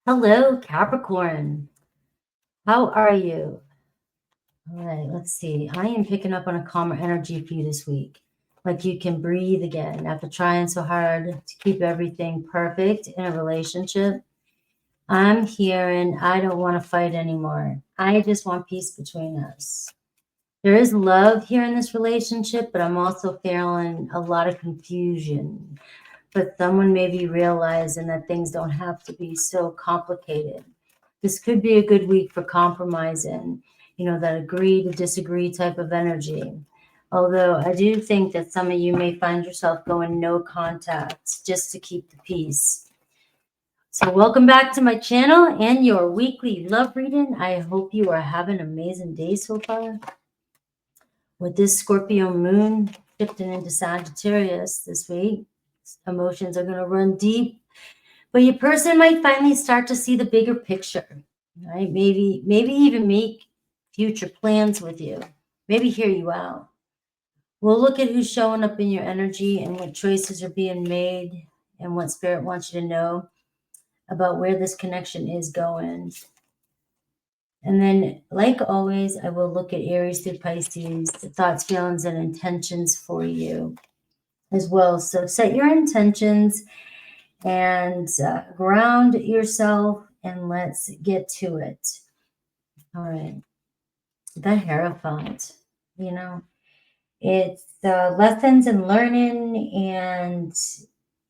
Hello, Capricorn. How are you? All right, let's see. I am picking up on a calmer energy for you this week. Like you can breathe again after trying so hard to keep everything perfect in a relationship. I'm hearing I don't want to fight anymore. I just want peace between us. There is love here in this relationship, but I'm also feeling a lot of confusion. But someone may be realizing that things don't have to be so complicated. This could be a good week for compromising, that agree to disagree type of energy. Although I do think that some of you may find yourself going no contact just to keep the peace. So welcome back to my channel and your weekly love reading. I hope you are having an amazing day so far. With this Scorpio moon shifting into Sagittarius this week, emotions are going to run deep, but your person might finally start to see the bigger picture, right? Maybe even make future plans with you, maybe hear you out. We'll look at who's showing up in your energy and what choices are being made and what spirit wants you to know about where this connection is going. And then, like always, I will look at Aries through Pisces, the thoughts, feelings, and intentions for you as well. So set your intentions and ground yourself, and let's get to it. All right. The Hierophant, it's lessons and learning and,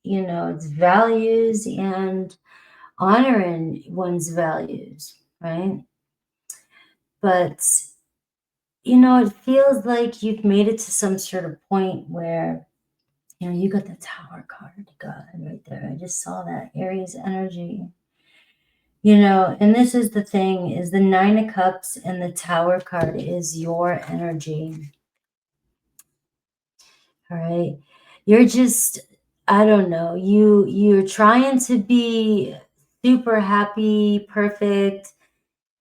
it's values and honoring one's values, right? But, it feels like you've made it to some sort of point where, you got the Tower card, God, right there. I just saw that Aries energy. And this is the thing, is the Nine of Cups and the Tower card is your energy. All right. You're just, I don't know, you're trying to be super happy, perfect,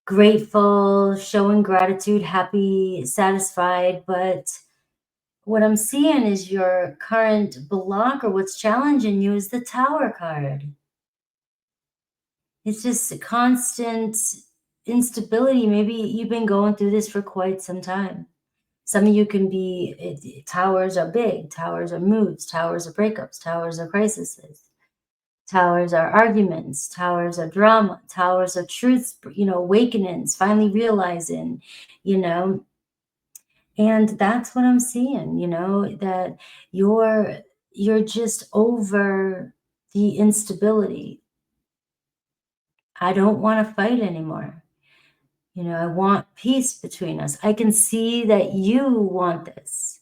grateful, showing gratitude, happy, satisfied, but what I'm seeing is your current block, or what's challenging you, is the Tower card. It's just a constant instability. Maybe you've been going through this for quite some time. Some of you can be, towers are big, towers are moves, towers are breakups, towers are crises, towers are arguments, towers are drama, towers are truths, awakenings, finally realizing, and that's what I'm seeing, that you're just over the instability. I don't want to fight anymore. I want peace between us. I can see that you want this.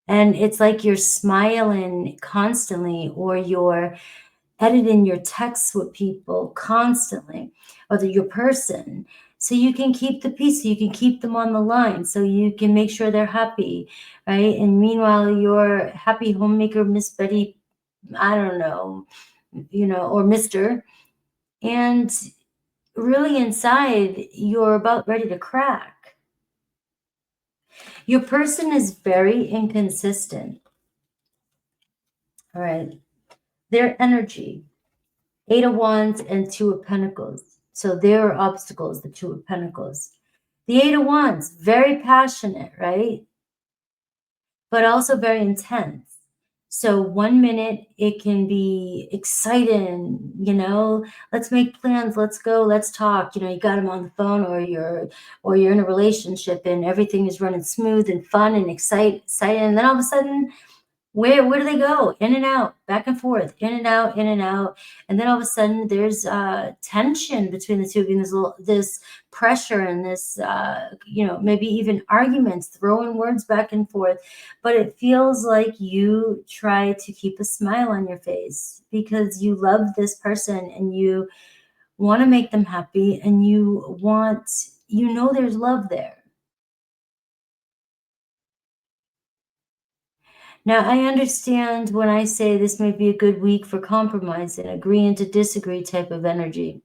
And it's like you're smiling constantly, or you're editing your texts with people constantly, or your person, so you can keep the peace, so you can keep them on the line, so you can make sure they're happy, right? And meanwhile, you're happy homemaker, Miss Betty, I don't know, or Mr. And really inside, you're about ready to crack. Your person is very inconsistent. All right. Their energy, Eight of Wands and Two of Pentacles. So there are obstacles, the Two of Pentacles. The Eight of Wands, very passionate, right? But also very intense. So 1 minute it can be exciting, let's make plans, let's go, let's talk. You got them on the phone, or you're in a relationship and everything is running smooth and fun and exciting. And then all of a sudden, where do they go? In and out, back and forth, in and out, in and out. And then all of a sudden there's tension between the two of you. This pressure and this, maybe even arguments, throwing words back and forth. But it feels like you try to keep a smile on your face because you love this person and you want to make them happy, and there's love there. Now, I understand when I say this may be a good week for compromise and agreeing to disagree type of energy.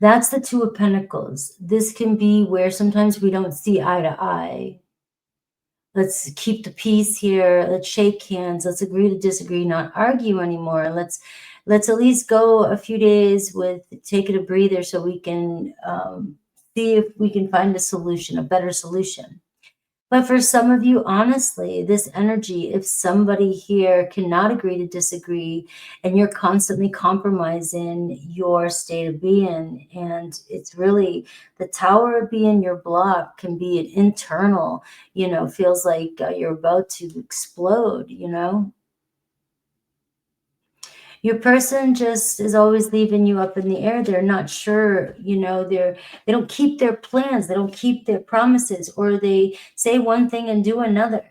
That's the Two of Pentacles. This can be where sometimes we don't see eye to eye. Let's keep the peace here. Let's shake hands. Let's agree to disagree, not argue anymore. Let's let's at least go a few days with taking a breather so we can see if we can find a solution, a better solution. But for some of you, honestly, this energy, if somebody here cannot agree to disagree and you're constantly compromising your state of being, and it's really the tower of being your block can be an internal, feels like you're about to explode, Your person just is always leaving you up in the air. They're not sure, they don't keep their plans, they don't keep their promises, or they say one thing and do another.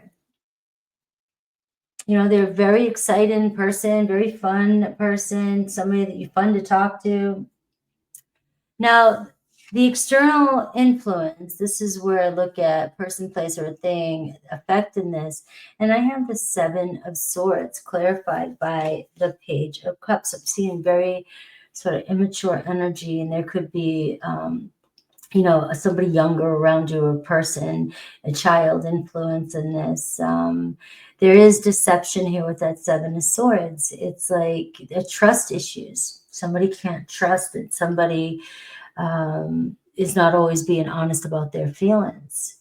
They're a very exciting person, very fun person, somebody that you're fun to talk to. Now, the external influence, this is where I look at person, place, or a thing affecting this. And I have the 7 of Swords clarified by the Page of Cups. I'm seeing very sort of immature energy, and there could be, somebody younger around you, a person, a child influence in this. There is deception here with that 7 of Swords. It's like trust issues. Somebody can't trust that somebody is not always being honest about their feelings.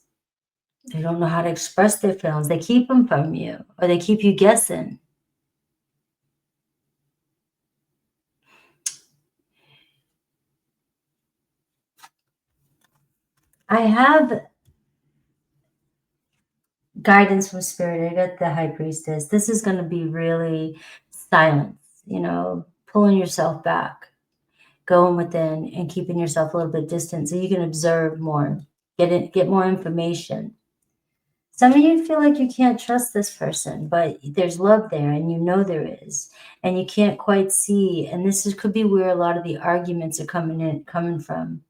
They don't know how to express their feelings. They keep them from you, or they keep you guessing. I have guidance from Spirit. I got the High Priestess. This is going to be really silence, pulling yourself back, going within and keeping yourself a little bit distant so you can observe more, get more information. Some of you feel like you can't trust this person, but there's love there, and there is, and you can't quite see. And could be where a lot of the arguments are coming from.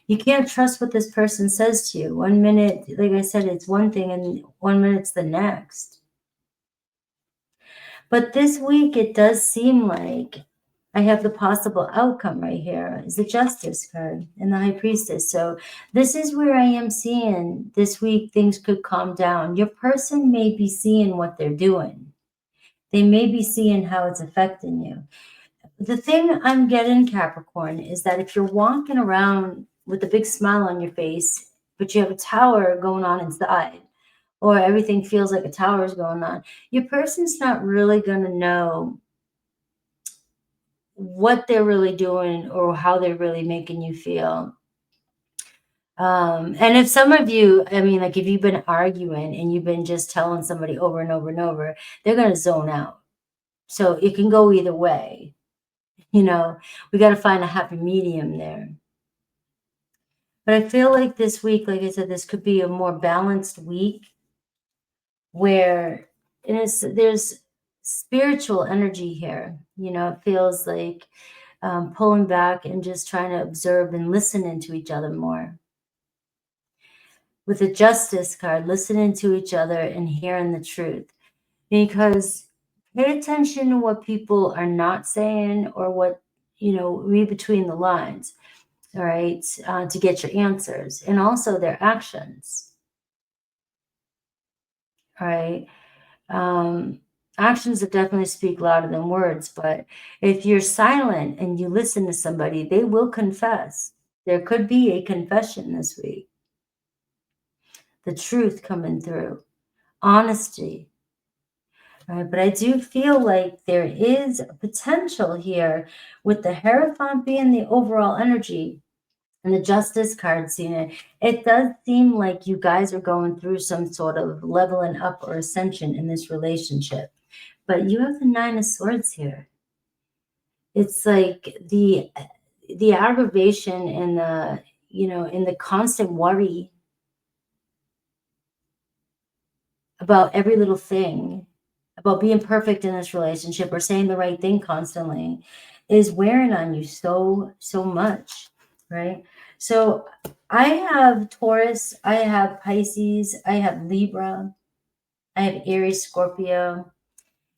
You can't trust what this person says to you. 1 minute, like I said, it's one thing, and 1 minute it's the next. But this week, it does seem like I have the possible outcome right here is the Justice card and the High Priestess. So this is where I am seeing this week things could calm down. Your person may be seeing what they're doing. They may be seeing how it's affecting you. The thing I'm getting, Capricorn, is that if you're walking around with a big smile on your face, but you have a tower going on inside, or everything feels like a tower is going on, your person's not really going to know what they're really doing or how they're really making you feel. And if some of you, if you've been arguing and you've been just telling somebody over and over and over, they're going to zone out. So it can go either way. We got to find a happy medium there. But I feel like this week, like I said, this could be a more balanced week where there's spiritual energy here. It feels like pulling back and just trying to observe and listening to each other more. With the Justice card, listening to each other and hearing the truth. Because pay attention to what people are not saying, or what, read between the lines, all right, to get your answers, and also their actions. All right. Actions that definitely speak louder than words, but if you're silent and you listen to somebody, they will confess. There could be a confession this week. The truth coming through. Honesty. All right, but I do feel like there is potential here with the Hierophant being the overall energy and the Justice card seeing it. It does seem like you guys are going through some sort of leveling up or ascension in this relationship. But you have the 9 of Swords here. It's like the aggravation and the constant worry about every little thing, about being perfect in this relationship or saying the right thing constantly, is wearing on you so much, right? So I have Taurus, I have Pisces, I have Libra, I have Aries, Scorpio.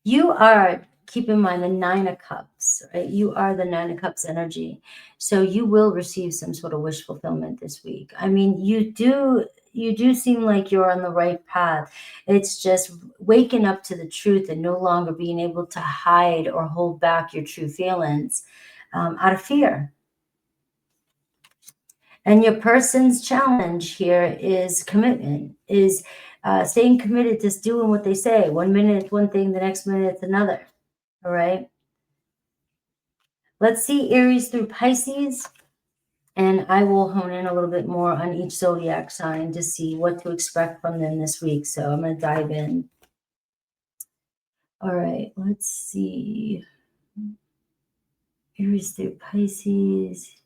You are, keep in mind, the 9 of Cups, right? You are the 9 of Cups energy. So you will receive some sort of wish fulfillment this week. You do, you do seem like you're on the right path. It's just waking up to the truth and no longer being able to hide or hold back your true feelings out of fear. And your person's challenge here is commitment, is staying committed to doing what they say. 1 minute it's one thing, the next minute it's another. All right. Let's see Aries through Pisces. And I will hone in a little bit more on each zodiac sign to see what to expect from them this week. So I'm going to dive in. All right, let's see. Aries through Pisces.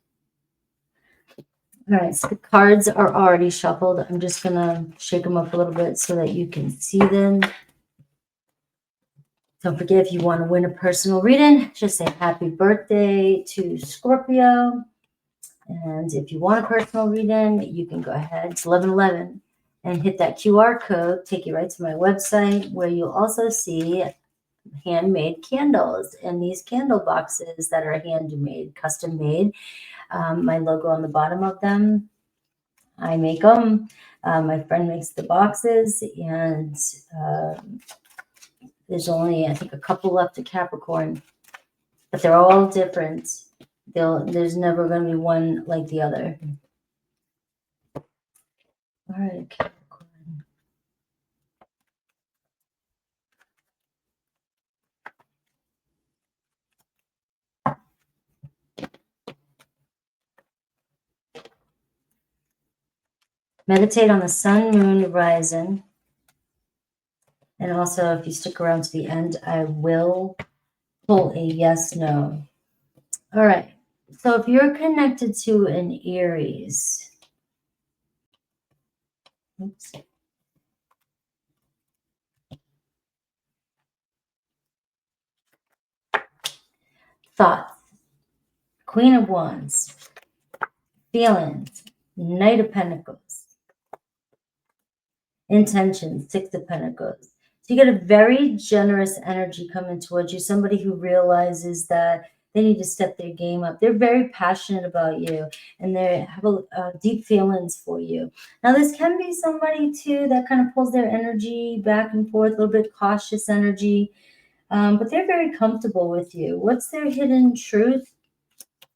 All right, so the cards are already shuffled. I'm just going to shake them up a little bit so that you can see them. Don't forget, if you want to win a personal reading, just say happy birthday to Scorpio. And if you want a personal reading, you can go ahead. It's 11/11 and hit that QR code. Take you right to my website where you'll also see handmade candles and these candle boxes that are handmade, custom made. My logo on the bottom of them. I make them. My friend makes the boxes, and there's only, I think, a couple left of Capricorn, but they're all different. There's never going to be one like the other. All right, Capricorn. Meditate on the sun, moon, rising. And also, if you stick around to the end, I will pull a yes, no. All right. So if you're connected to an Aries, oops. Thoughts, Queen of Wands, feelings, Knight of Pentacles, intentions, Six of Pentacles. So you get a very generous energy coming towards you, somebody who realizes that they need to step their game up. They're very passionate about you, and they have deep feelings for you. Now, this can be somebody, too, that kind of pulls their energy back and forth, a little bit cautious energy, but they're very comfortable with you. What's their hidden truth?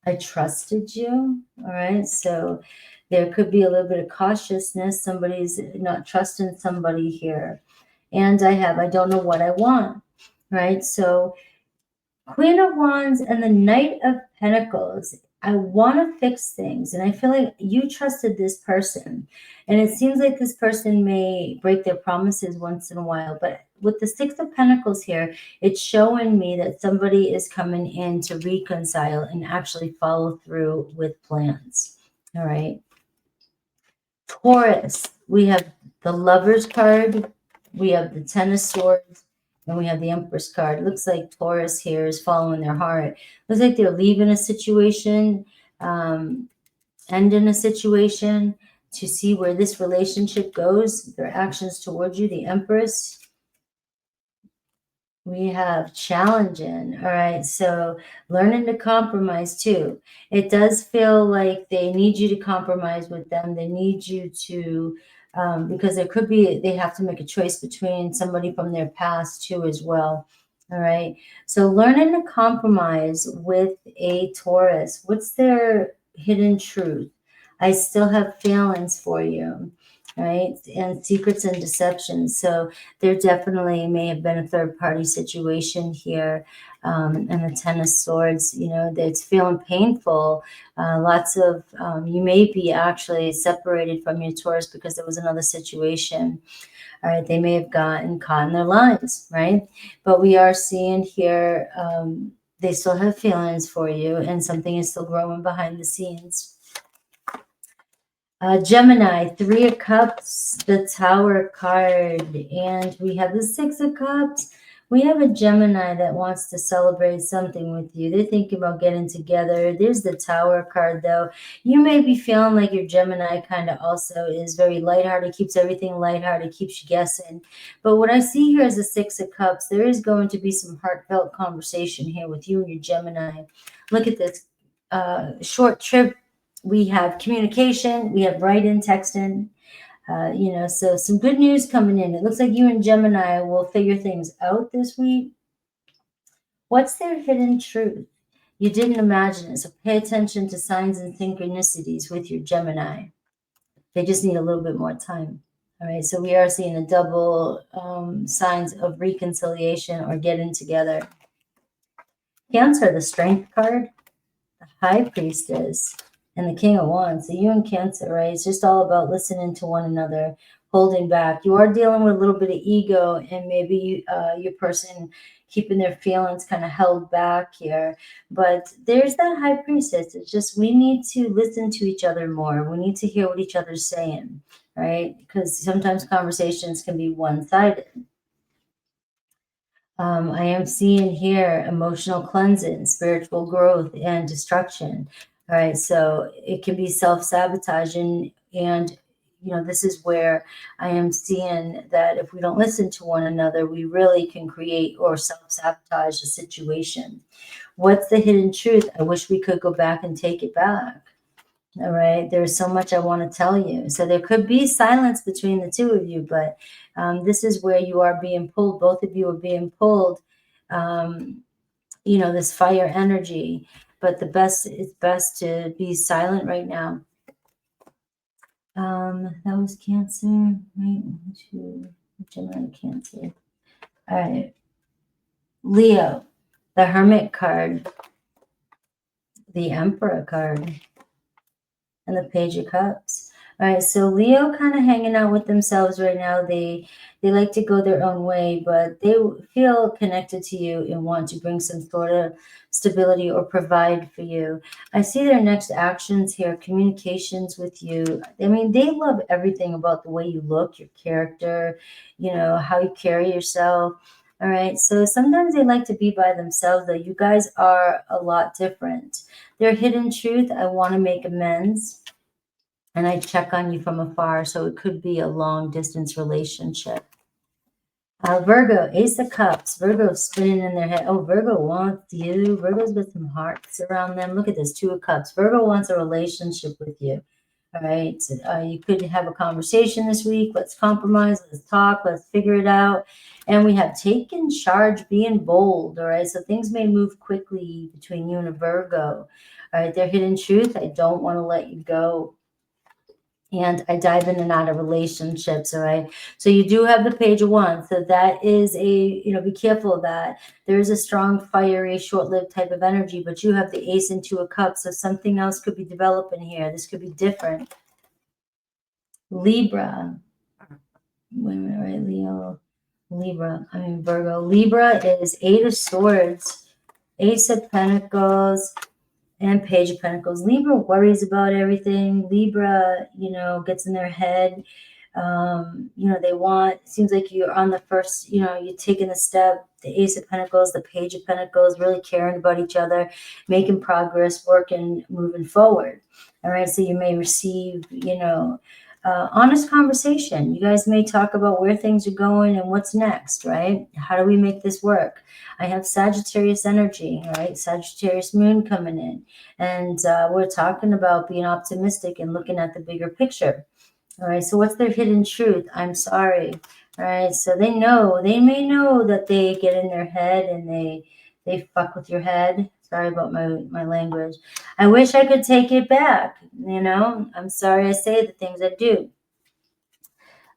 I trusted you. All right. So there could be a little bit of cautiousness. Somebody's not trusting somebody here. And I don't know what I want. Right. So Queen of Wands and the Knight of Pentacles. I want to fix things. And I feel like you trusted this person. And it seems like this person may break their promises once in a while. But with the Six of Pentacles here, it's showing me that somebody is coming in to reconcile and actually follow through with plans. All right. Taurus, we have the Lovers card. We have the Ten of Swords. And we have the Empress card. It looks like Taurus here is following their heart. Looks like they're leaving a situation, ending a situation to see where this relationship goes. Their actions towards you, the Empress. We have challenging. All right. So learning to compromise too. It does feel like they need you to compromise with them. They need you to, because there could be, they have to make a choice between somebody from their past too as well. All right. So learning to compromise with a Taurus. What's their hidden truth? I still have feelings for you. Right. And secrets and deceptions. So there definitely may have been a third-party situation here. And the Ten of Swords, you know, it's feeling painful. Lots of, you may be actually separated from your Taurus because there was another situation. All right, they may have gotten caught in their lines, right? But we are seeing here, they still have feelings for you, and something is still growing behind the scenes. Gemini, Three of Cups, the Tower card, and we have the Six of Cups. We have a Gemini that wants to celebrate something with you. They're thinking about getting together. There's the Tower card, though. You may be feeling like your Gemini kind of also is very lighthearted, keeps everything lighthearted, keeps you guessing. But what I see here is the Six of Cups. There is going to be some heartfelt conversation here with you and your Gemini. Look at this short trip. We have communication, we have write-in, texting, You know, so some good news coming in. It looks like you and Gemini will figure things out this week. What's their hidden truth? You didn't imagine it, so pay attention to signs and synchronicities with your Gemini. They just need a little bit more time. All right, so we are seeing a double signs of reconciliation or getting together. Cancer, the Strength card, the High Priestess, and the King of Wands. So you and Cancer, right? It's just all about listening to one another, holding back. You are dealing with a little bit of ego, and maybe your person keeping their feelings kind of held back here. But there's that High Priestess. It's just we need to listen to each other more. We need to hear what each other's saying, right? Because sometimes conversations can be one-sided. I am seeing here emotional cleansing, spiritual growth, and destruction. All right, so it can be self-sabotaging, and you know, this is where I am seeing that if we don't listen to one another, we really can create or self-sabotage a situation. What's the hidden truth? I wish we could go back and take it back. All right, there's so much I want to tell you. So there could be silence between the two of you, but this is where you are being pulled. Both of you are being pulled. You know, this fire energy, but it's best to be silent right now. That was Cancer, right? Gemini, Cancer. All right, Leo, the Hermit card, the Emperor card, and the Page of Cups. All right, so Leo kind of hanging out with themselves right now. They like to go their own way, but they feel connected to you and want to bring some sort of stability or provide for you. I see their next actions here, communications with you. I mean, they love everything about the way you look, your character, you know, how you carry yourself. All right, so sometimes they like to be by themselves, though. You guys are a lot different. Their hidden truth, I want to make amends, and I check on you from afar, so it could be a long-distance relationship. Virgo, Ace of Cups. Virgo spinning in their head. Oh, Virgo wants you. Virgo's got some hearts around them. Look at this, Two of Cups. Virgo wants a relationship with you. All right, you could have a conversation this week. Let's compromise. Let's talk. Let's figure it out. And we have taken charge, being bold. All right, so things may move quickly between you and a Virgo. All right, their hidden truth. I don't want to let you go. And I dive in and out of relationships, all right? So you do have the Page of Wands. So that is be careful of that. There is a strong, fiery, short-lived type of energy, but you have the Ace and Two of Cups. So something else could be developing here. This could be different. Libra. Wait a minute, right? Leo. Libra. Virgo. Libra is Eight of Swords, Ace of Pentacles, and Page of Pentacles. Libra worries about everything. Libra, gets in their head. Seems like you're on the first, you're taking the step. The Ace of Pentacles, the Page of Pentacles, really caring about each other, making progress, working, moving forward. All right, so you may receive, honest conversation. You guys may talk about where things are going and what's next, right? How do we make this work? I have Sagittarius energy, right? Sagittarius moon coming in. And we're talking about being optimistic and looking at the bigger picture. All right, so what's their hidden truth? I'm sorry. All right, so they may know that they get in their head and they fuck with your head. Sorry about my language. I wish I could take it back. I'm sorry I say the things I do.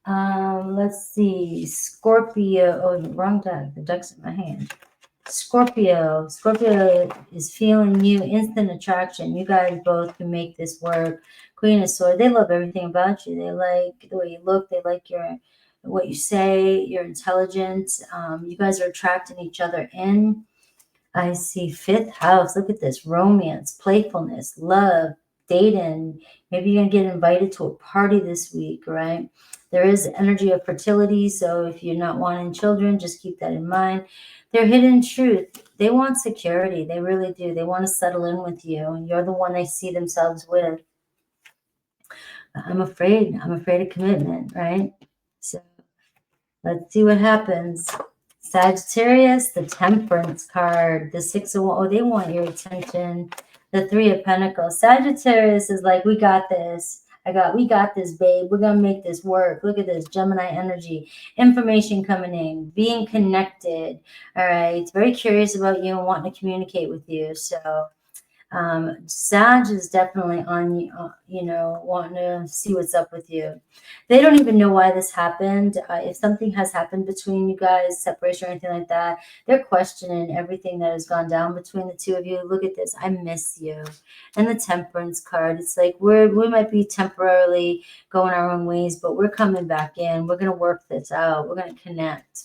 Let's see. Scorpio. Oh, wrong deck. The deck's in my hand. Scorpio is feeling you, instant attraction. You guys both can make this work. Queen of Swords, they love everything about you. They like the way you look. They like what you say. You're intelligent. You guys are attracting each other in. I see fifth house. Look at this. Romance, playfulness, love, dating. Maybe you're going to get invited to a party this week, right? There is energy of fertility. So if you're not wanting children, just keep that in mind. Their hidden truth. They want security. They really do. They want to settle in with you. And you're the one they see themselves with. I'm afraid. I'm afraid of commitment, right? So let's see what happens. Sagittarius, the Temperance card, the Six of Wands. Oh, they want your attention. The Three of Pentacles. Sagittarius is like, we got this. We got this, babe. We're going to make this work. Look at this Gemini energy, information coming in, being connected. All right. Very curious about you and wanting to communicate with you. So, Sag is definitely on you, wanting to see what's up with you. They don't even know why this happened. If something has happened between you guys, separation or anything like that, they're questioning everything that has gone down between the two of you. Look at this. I miss you. And the Temperance card. It's like we might be temporarily going our own ways, but we're coming back in. We're going to work this out. We're going to connect.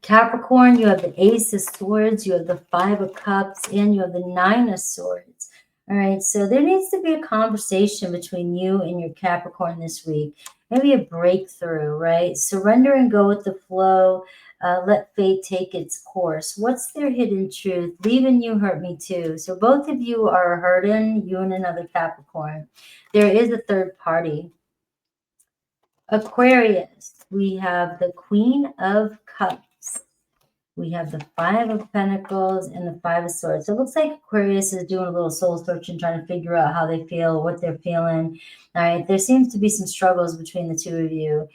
Capricorn, you have the Ace of Swords, you have the Five of Cups, and you have the Nine of Swords. All right, so there needs to be a conversation between you and your Capricorn this week. Maybe a breakthrough, right? Surrender and go with the flow. Let fate take its course. What's their hidden truth? Leaving you hurt me too. So both of you are hurting, you and another Capricorn. There is a third party. Aquarius, we have the Queen of Cups. We have the Five of Pentacles and the Five of Swords. So it looks like Aquarius is doing a little soul searching, trying to figure out how they feel, what they're feeling. All right. There seems to be some struggles between the two of you.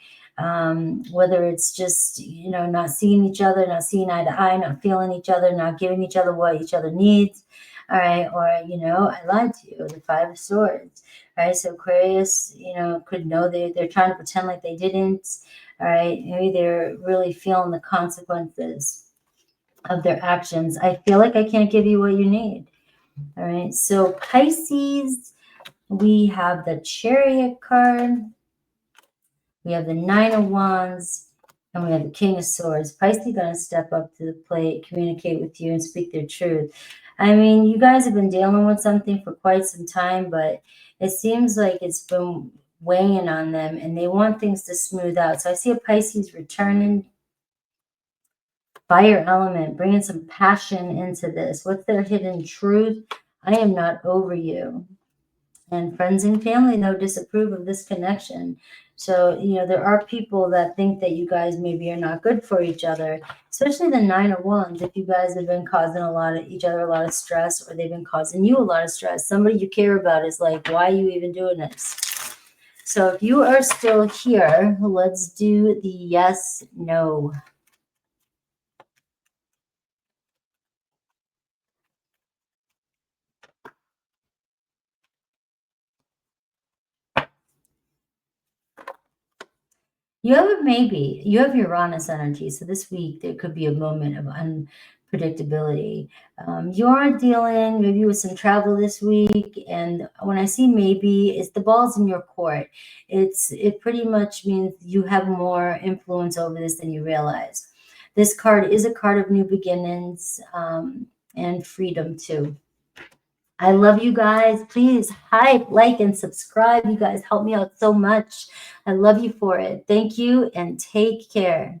Whether it's just, not seeing each other, not seeing eye to eye, not feeling each other, not giving each other what each other needs. All right. Or, I lied to you, the Five of Swords. All right. So Aquarius, could know they're trying to pretend like they didn't. All right. Maybe they're really feeling the consequences of their actions. I feel like I can't give you what you need. All right. So Pisces, we have the Chariot card. We have the Nine of Wands. And we have the King of Swords. Pisces is going to step up to the plate, communicate with you, and speak their truth. I mean, you guys have been dealing with something for quite some time, but it seems like it's been weighing on them, and they want things to smooth out. So I see a Pisces returning. Fire element, bringing some passion into this. What's their hidden truth? I am not over you. And friends and family, though, disapprove of this connection. So, there are people that think that you guys maybe are not good for each other, especially the Nine of Wands. If you guys have been causing each other a lot of stress, or they've been causing you a lot of stress, somebody you care about is like, why are you even doing this? So if you are still here, let's do the yes, no. You have you have Uranus energy. So this week there could be a moment of unpredictability. You are dealing maybe with some travel this week. And when I see maybe, it's the ball's in your court. It pretty much means you have more influence over this than you realize. This card is a card of new beginnings and freedom too. I love you guys. Please hype, like, and subscribe. You guys help me out so much. I love you for it. Thank you and take care.